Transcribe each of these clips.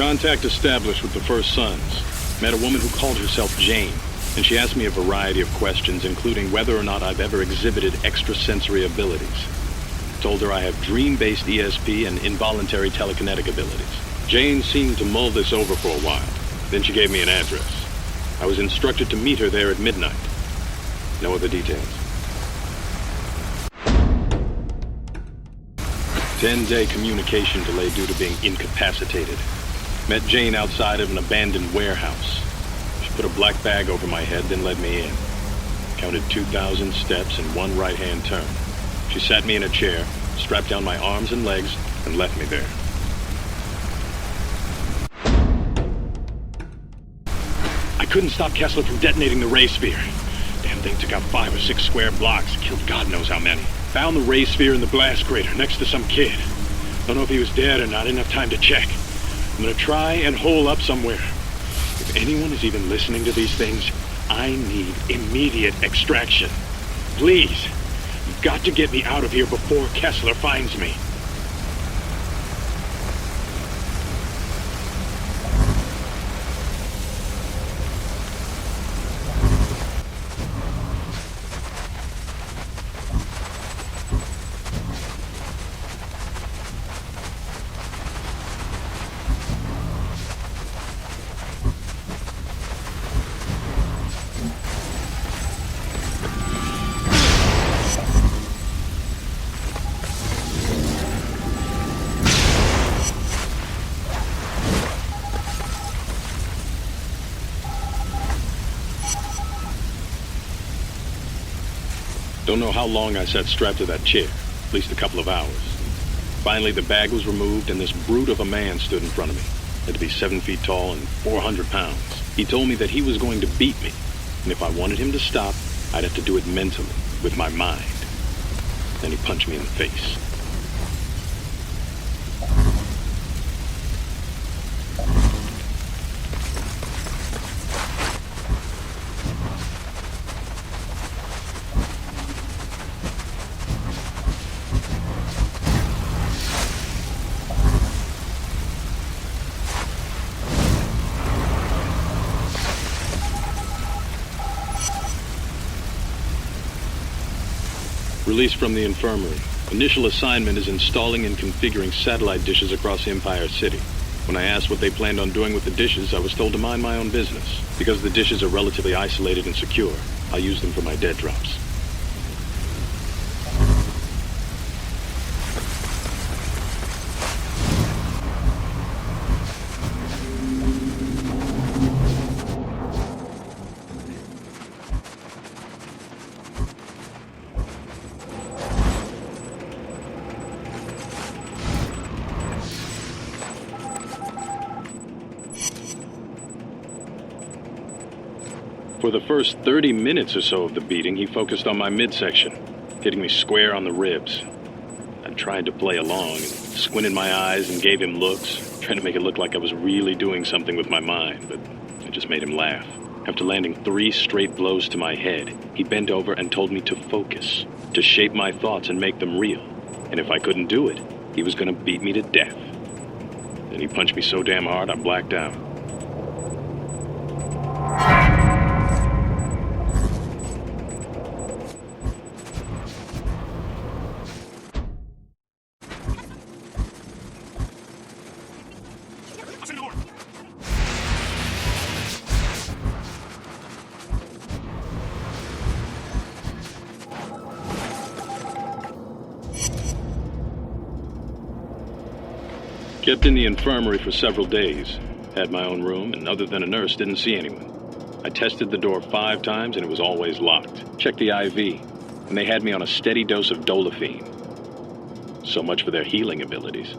Contact established with the First Sons. Met a woman who called herself Jane, and she asked me a variety of questions, including whether or not I've ever exhibited extrasensory abilities. Told her I have dream-based ESP and involuntary telekinetic abilities. Jane seemed to mull this over for a while. Then she gave me an address. I was instructed to meet her there at midnight. No other details. 10-day communication delay due to being incapacitated. Met Jane outside of an abandoned warehouse. She put a black bag over my head, then led me in. Counted 2,000 steps and one right-hand turn. She sat me in a chair, strapped down my arms and legs, and left me there. I couldn't stop Kessler from detonating the ray sphere. Damn thing took out 5 or 6 square blocks, killed God knows how many. Found the ray sphere in the blast crater next to some kid. Don't know if he was dead or not, enough time to check. I'm gonna try and hole up somewhere. If anyone is even listening to these things, I need immediate extraction. Please, you've got to get me out of here before Kessler finds me. Don't know how long I sat strapped to that chair, at least a couple of hours. Finally, the bag was removed and this brute of a man stood in front of me. Had to be 7 feet tall and 400 pounds. He told me that he was going to beat me, and if I wanted him to stop, I'd have to do it mentally, with my mind. Then he punched me in the face. Released from the infirmary. Initial assignment is installing and configuring satellite dishes across Empire City. When I asked what they planned on doing with the dishes, I was told to mind my own business. Because the dishes are relatively isolated and secure, I'll use them for my dead drops. For the first 30 minutes or so of the beating, he focused on my midsection, hitting me square on the ribs. I tried to play along, and squinted my eyes and gave him looks, trying to make it look like I was really doing something with my mind, but I just made him laugh. After landing 3 straight blows to my head, he bent over and told me to focus, to shape my thoughts and make them real. And if I couldn't do it, he was gonna beat me to death. Then he punched me so damn hard I blacked out. Kept in the infirmary for several days. Had my own room, and other than a nurse, didn't see anyone. I tested the door 5 times, and it was always locked. Checked the IV, and they had me on a steady dose of Dolafine. So much for their healing abilities.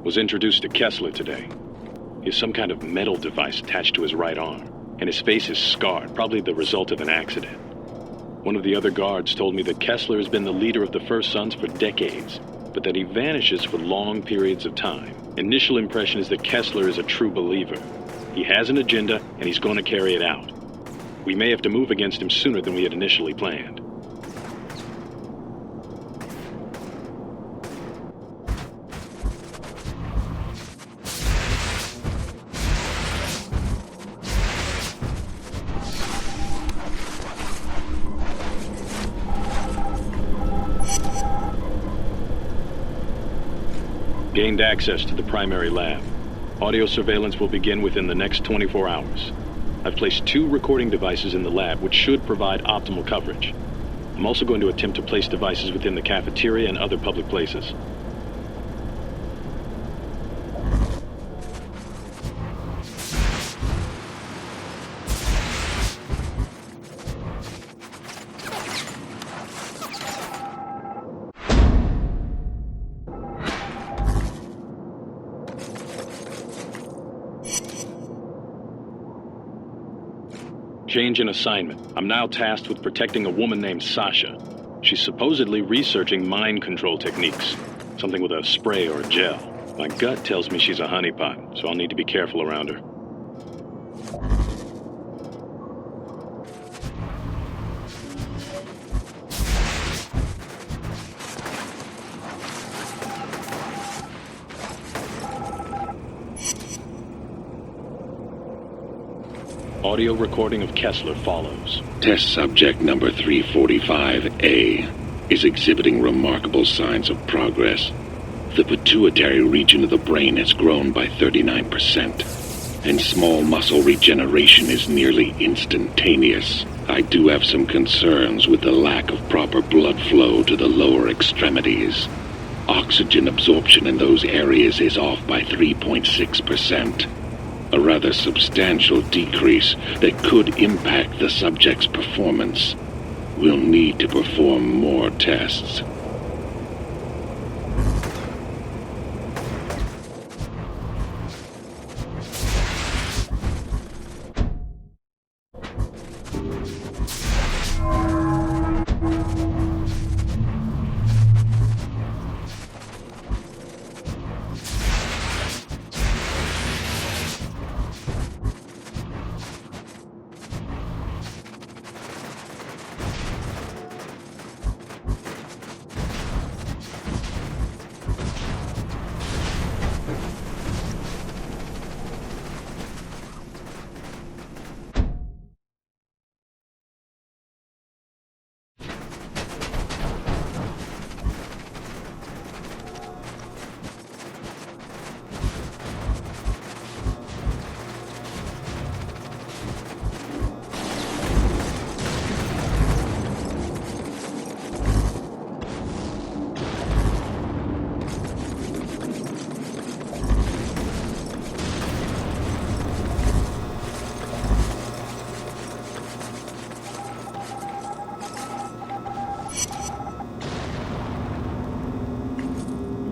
Was introduced to Kessler today. He has some kind of metal device attached to his right arm, and his face is scarred, probably the result of an accident. One of the other guards told me that Kessler has been the leader of the First Sons for decades, but that he vanishes for long periods of time. Initial impression is that Kessler is a true believer. He has an agenda, and he's going to carry it out. We may have to move against him sooner than we had initially planned. Gained access to the primary lab. Audio surveillance will begin within the next 24 hours. I've placed 2 recording devices in the lab, which should provide optimal coverage. I'm also going to attempt to place devices within the cafeteria and other public places. Change in assignment. I'm now tasked with protecting a woman named Sasha. She's supposedly researching mind control techniques. Something with a spray or a gel. My gut tells me she's a honeypot, so I'll need to be careful around her. Audio recording of Kessler follows. Test subject number 345A is exhibiting remarkable signs of progress. The pituitary region of the brain has grown by 39%, and small muscle regeneration is nearly instantaneous. I do have some concerns with the lack of proper blood flow to the lower extremities. Oxygen absorption in those areas is off by 3.6%. A rather substantial decrease that could impact the subject's performance. We'll need to perform more tests.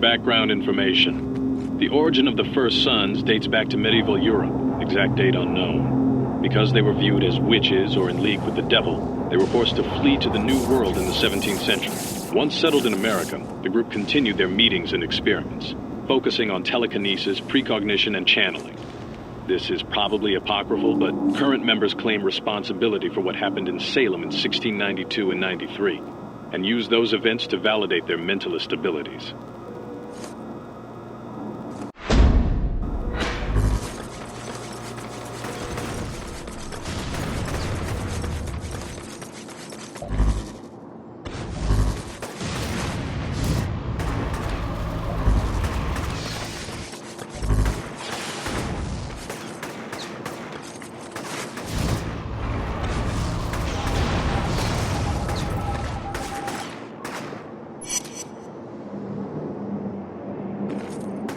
Background information. The origin of the First Sons dates back to medieval Europe, exact date unknown. Because they were viewed as witches or in league with the devil, they were forced to flee to the New World in the 17th century. Once settled in America, the group continued their meetings and experiments, focusing on telekinesis, precognition, and channeling. This is probably apocryphal, but current members claim responsibility for what happened in Salem in 1692 and 93, and use those events to validate their mentalist abilities.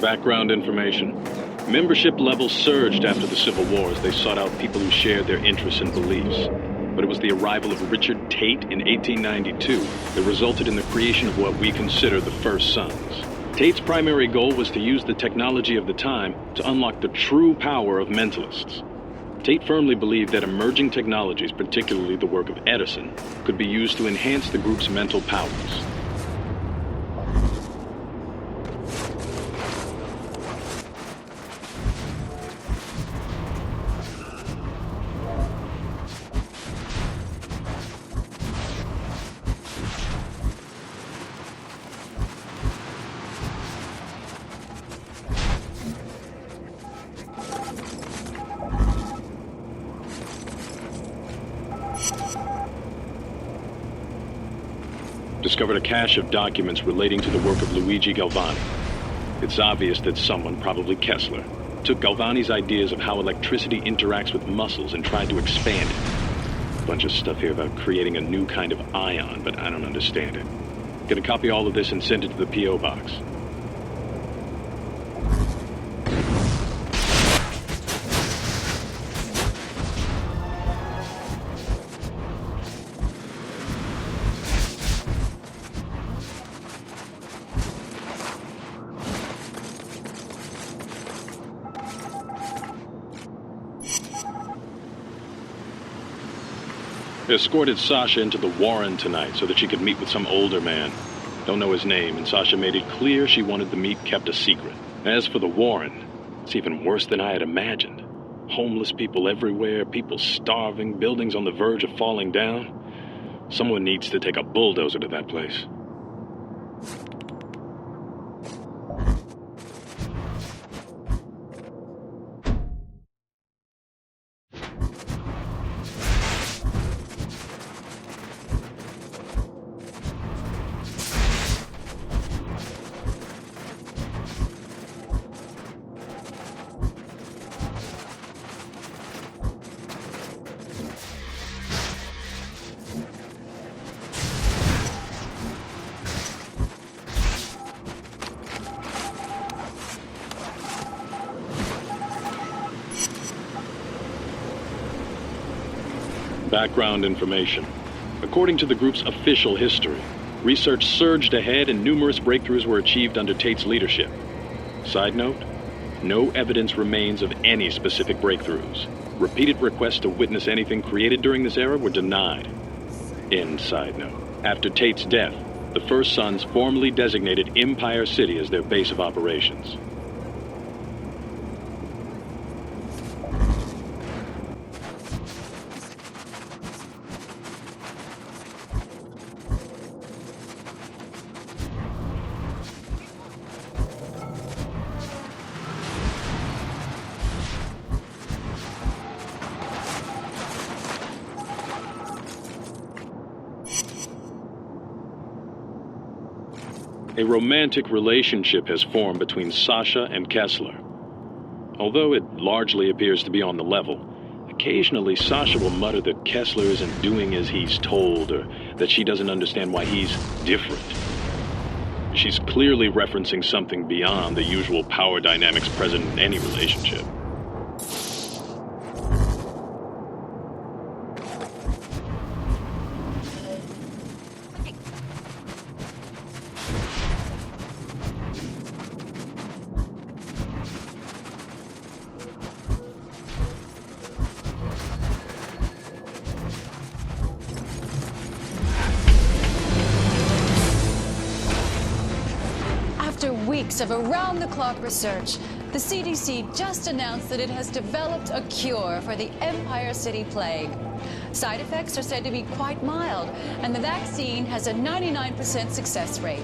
Background information. Membership levels surged after the Civil War as they sought out people who shared their interests and beliefs. But it was the arrival of Richard Tate in 1892 that resulted in the creation of what we consider the First Sons. Tate's primary goal was to use the technology of the time to unlock the true power of mentalists. Tate firmly believed that emerging technologies, particularly the work of Edison, could be used to enhance the group's mental powers. Discovered a cache of documents relating to the work of Luigi Galvani. It's obvious that someone, probably Kessler, took Galvani's ideas of how electricity interacts with muscles and tried to expand it. A bunch of stuff here about creating a new kind of ion, but I don't understand it. Gonna copy all of this and send it to the P.O. box. Escorted Sasha into the Warren tonight so that she could meet with some older man. Don't know his name, and Sasha made it clear she wanted the meet kept a secret. As for the Warren, it's even worse than I had imagined. Homeless people everywhere, people starving, buildings on the verge of falling down. Someone needs to take a bulldozer to that place. Background information. According to the group's official history, research surged ahead and numerous breakthroughs were achieved under Tate's leadership. Side note, no evidence remains of any specific breakthroughs. Repeated requests to witness anything created during this era were denied. End side note. After Tate's death, the First Sons formally designated Empire City as their base of operations. A romantic relationship has formed between Sasha and Kessler. Although it largely appears to be on the level, occasionally Sasha will mutter that Kessler isn't doing as he's told, or that she doesn't understand why he's different. She's clearly referencing something beyond the usual power dynamics present in any relationship. After weeks of around-the-clock research, the CDC just announced that it has developed a cure for the Empire City Plague. Side effects are said to be quite mild, and the vaccine has a 99% success rate.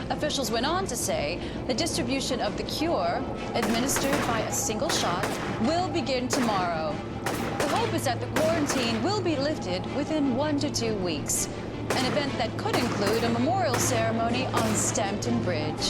Officials went on to say the distribution of the cure, administered by a single shot, will begin tomorrow. The hope is that the quarantine will be lifted within 1 to 2 weeks. An event that could include a memorial ceremony on Stampton Bridge.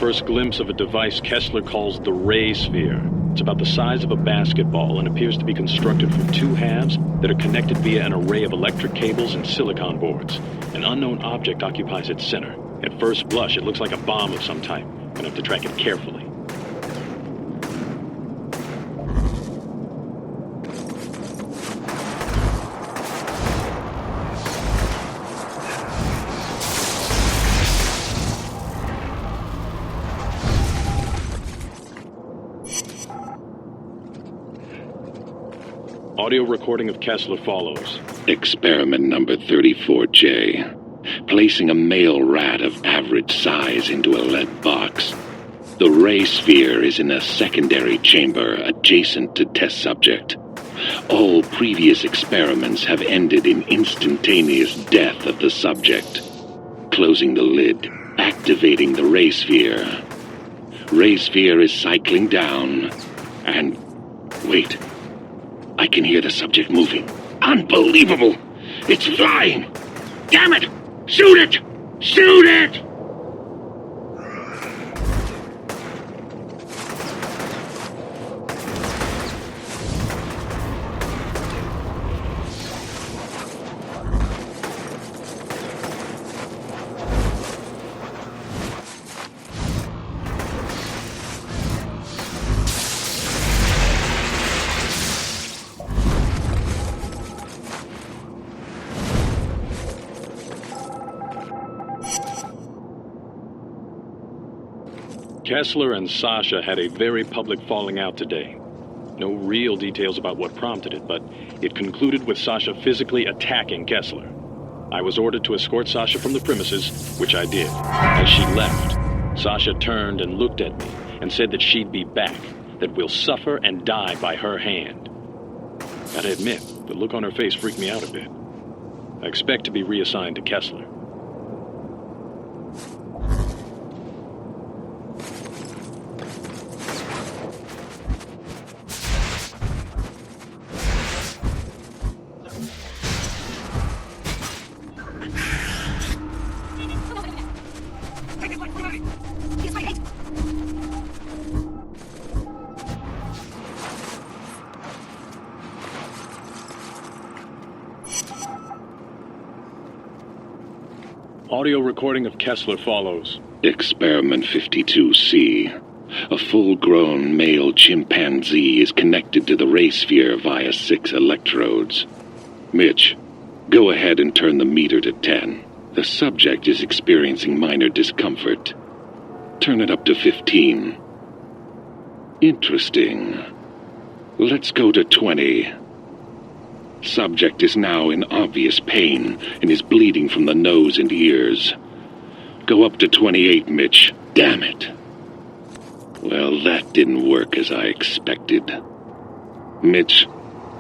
First glimpse of a device Kessler calls the Ray Sphere. It's about the size of a basketball and appears to be constructed from 2 halves that are connected via an array of electric cables and silicon boards. An unknown object occupies its center. At first blush, it looks like a bomb of some type. You're gonna have to track it carefully. Audio recording of Kessler follows. Experiment number 34J. Placing a male rat of average size into a lead box. The ray sphere is in a secondary chamber adjacent to test subject. All previous experiments have ended in instantaneous death of the subject. Closing the lid, activating the ray sphere. Ray sphere is cycling down, and... wait. I can hear the subject moving. Unbelievable! It's flying! Damn it! Shoot it! Shoot it! Kessler and Sasha had a very public falling out today. No real details about what prompted it, but it concluded with Sasha physically attacking Kessler. I was ordered to escort Sasha from the premises, which I did. As she left, Sasha turned and looked at me and said that she'd be back, that we'll suffer and die by her hand. Gotta admit, the look on her face freaked me out a bit. I expect to be reassigned to Kessler. Audio recording of Kessler follows. Experiment 52C. A full-grown male chimpanzee is connected to the ray sphere via 6 electrodes. Mitch, go ahead and turn the meter to 10. The subject is experiencing minor discomfort. Turn it up to 15. Interesting. Let's go to 20. Subject is now in obvious pain and is bleeding from the nose and ears. Go up to 28, Mitch. Damn it. Well, that didn't work as I expected. Mitch,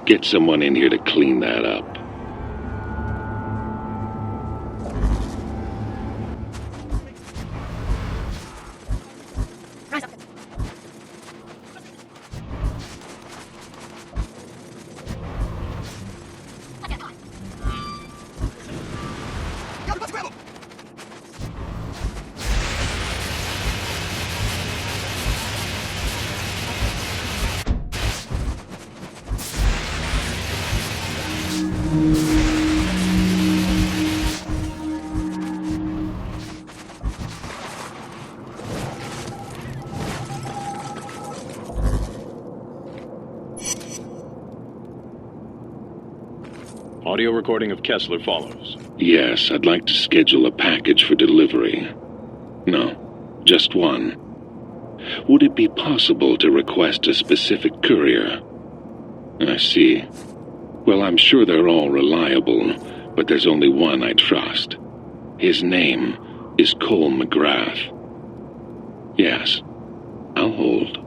get someone in here to clean that up. Audio recording of Kessler follows. Yes, I'd like to schedule a package for delivery. No, just one. Would it be possible to request a specific courier? I see. Well, I'm sure they're all reliable, but there's only one I trust. His name is Cole McGrath. Yes, I'll hold.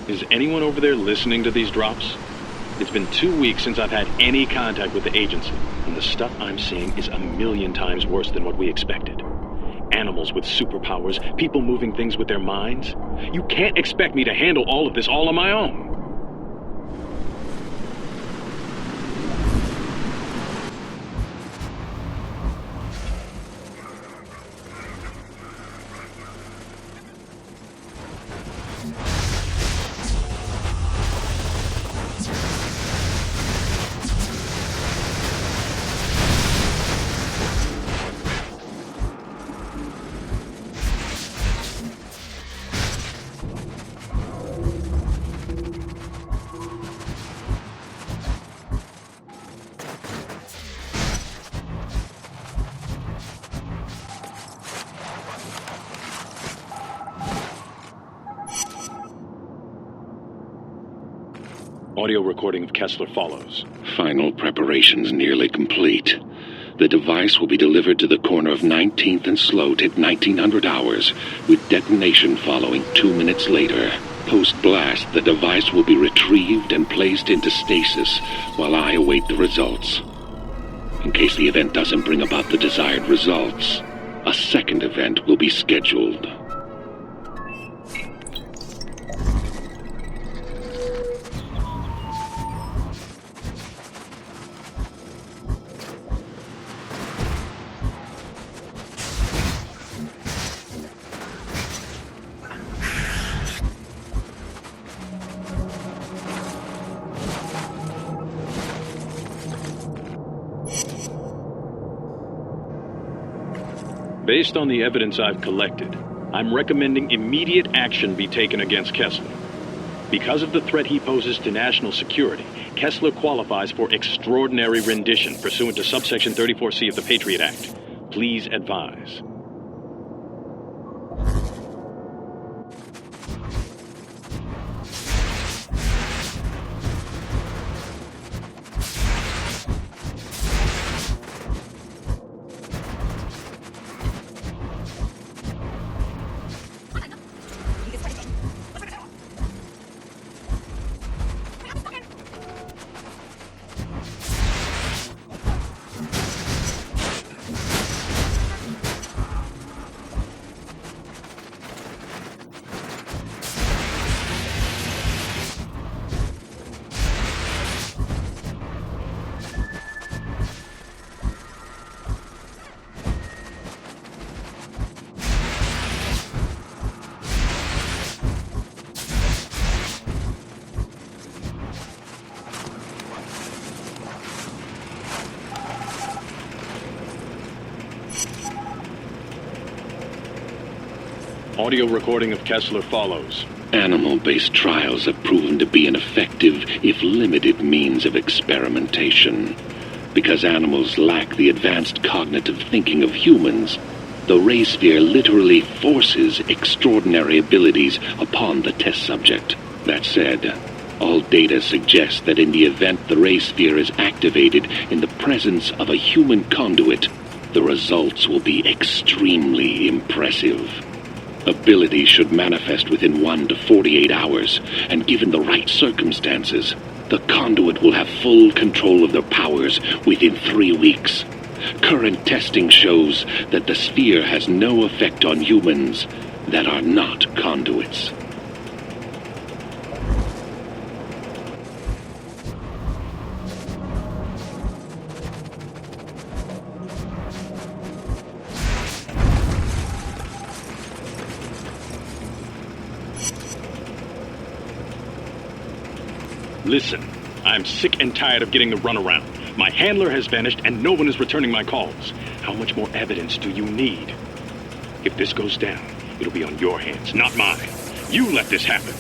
Is anyone over there listening to these drops? It's been 2 weeks since I've had any contact with the agency, and the stuff I'm seeing is a million times worse than what we expected. animals with superpowers, people moving things with their minds. You can't expect me to handle all of this all on my own. Audio recording of Kessler follows. Final preparations nearly complete. The device will be delivered to the corner of 19th and Sloat at 1900 hours, with detonation following 2 minutes later. Post-blast, the device will be retrieved and placed into stasis while I await the results. In case the event doesn't bring about the desired results, a second event will be scheduled. Based on the evidence I've collected, I'm recommending immediate action be taken against Kessler. Because of the threat he poses to national security, Kessler qualifies for extraordinary rendition pursuant to subsection 34C of the Patriot Act. Please advise. Audio recording of Kessler follows. Animal-based trials have proven to be an effective, if limited, means of experimentation. Because animals lack the advanced cognitive thinking of humans, the ray sphere literally forces extraordinary abilities upon the test subject. That said, all data suggests that in the event the ray sphere is activated in the presence of a human conduit, the results will be extremely impressive. Abilities should manifest within 1 to 48 hours, and given the right circumstances, the conduit will have full control of their powers within 3 weeks. Current testing shows that the sphere has no effect on humans that are not conduits. Listen, I'm sick and tired of getting the runaround. My handler has vanished and no one is returning my calls. How much more evidence do you need? If this goes down, it'll be on your hands, not mine. You let this happen.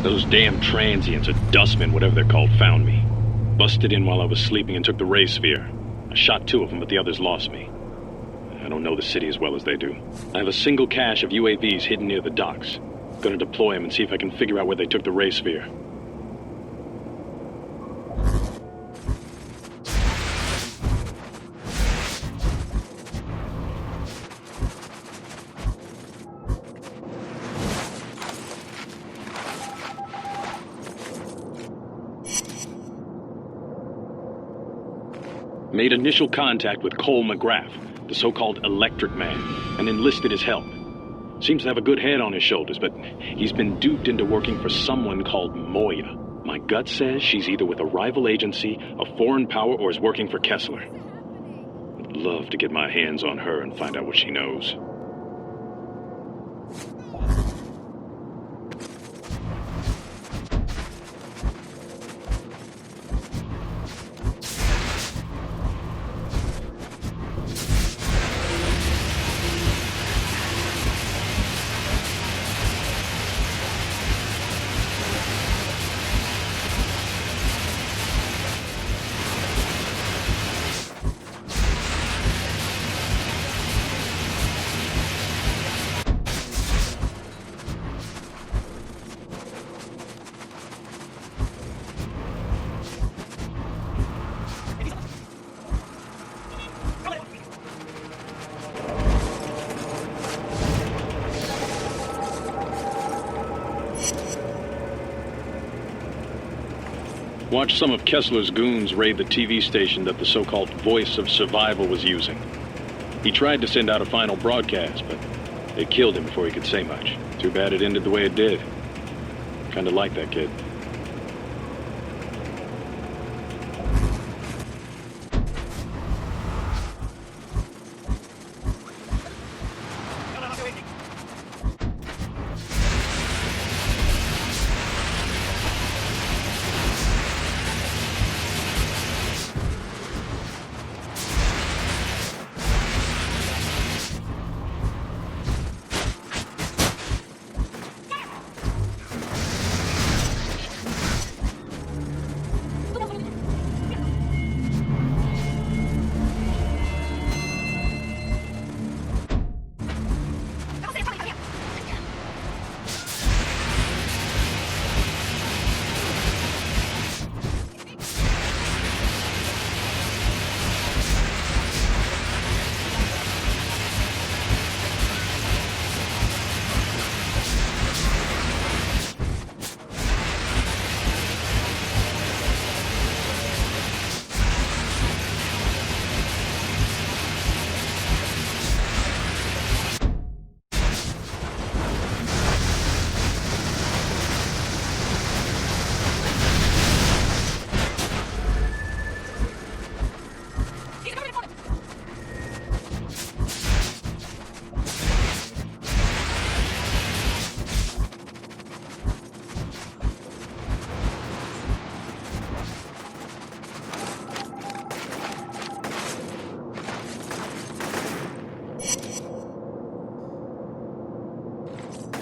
Those damn transients, or dustmen, whatever they're called, found me. Busted in while I was sleeping and took the ray sphere. I shot 2 of them, but the others lost me. I don't know the city as well as they do. I have a single cache of UAVs hidden near the docks. Gonna deploy them and see if I can figure out where they took the ray sphere. Made initial contact with Cole McGrath, the so-called Electric Man, and enlisted his help. Seems to have a good head on his shoulders, but he's been duped into working for someone called Moya. My gut says she's either with a rival agency, a foreign power, or is working for Kessler. I'd love to get my hands on her and find out what she knows. Watched some of Kessler's goons raid the TV station that the so-called Voice of Survival was using. He tried to send out a final broadcast, but they killed him before he could say much. Too bad it ended the way it did. Kinda like that kid.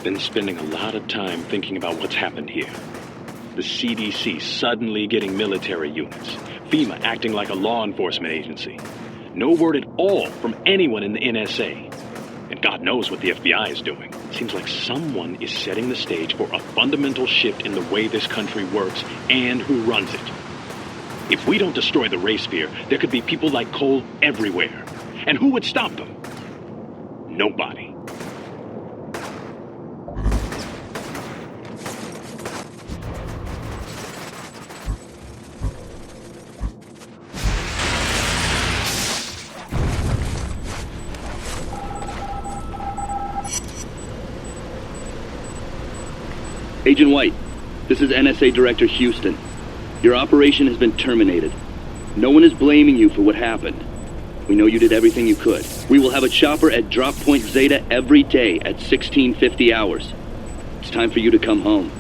Been spending a lot of time thinking about what's happened here. The CDC suddenly getting military units. FEMA acting like a law enforcement agency. No word at all from anyone in the NSA. And God knows what the FBI is doing. Seems like someone is setting the stage for a fundamental shift in the way this country works and who runs it. If we don't destroy the race sphere, there could be people like Cole everywhere. And who would stop them? Nobody. Agent White, this is NSA Director Houston. Your operation has been terminated. No one is blaming you for what happened. We know you did everything you could. We will have a chopper at Drop Point Zeta every day at 1650 hours. It's time for you to come home.